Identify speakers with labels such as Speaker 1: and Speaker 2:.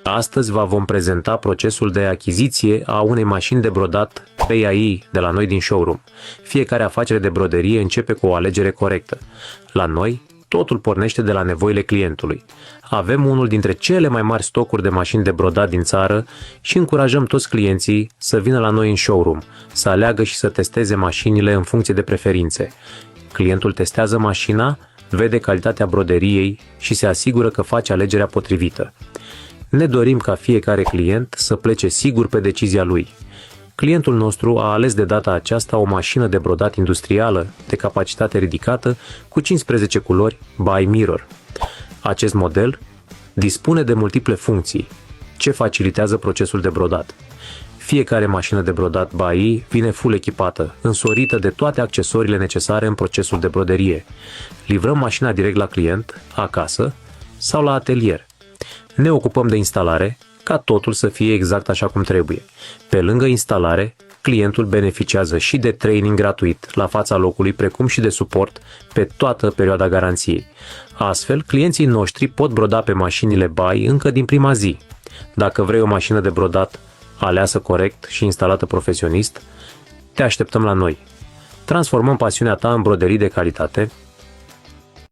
Speaker 1: Astăzi vă vom prezenta procesul de achiziție a unei mașini de brodat PAI de la noi din showroom. Fiecare afacere de broderie începe cu o alegere corectă. La noi, totul pornește de la nevoile clientului. Avem unul dintre cele mai mari stocuri de mașini de brodat din țară și încurajăm toți clienții să vină la noi în showroom, să aleagă și să testeze mașinile în funcție de preferințe. Clientul testează mașina, vede calitatea broderiei și se asigură că face alegerea potrivită. Ne dorim ca fiecare client să plece sigur pe decizia lui. Clientul nostru a ales de data aceasta o mașină de brodat industrială de capacitate ridicată cu 15 culori by Mirror. Acest model dispune de multiple funcții, ce facilitează procesul de brodat. Fiecare mașină de brodat BAI vine full echipată, însorită de toate accesoriile necesare în procesul de broderie. Livrăm mașina direct la client, acasă sau la atelier. Ne ocupăm de instalare, ca totul să fie exact așa cum trebuie. Pe lângă instalare, clientul beneficiază și de training gratuit la fața locului, precum și de suport pe toată perioada garanției. Astfel, clienții noștri pot broda pe mașinile BAI încă din prima zi. Dacă vrei o mașină de brodat aleasă corect și instalată profesionist, te așteptăm la noi. Transformăm pasiunea ta în broderii de calitate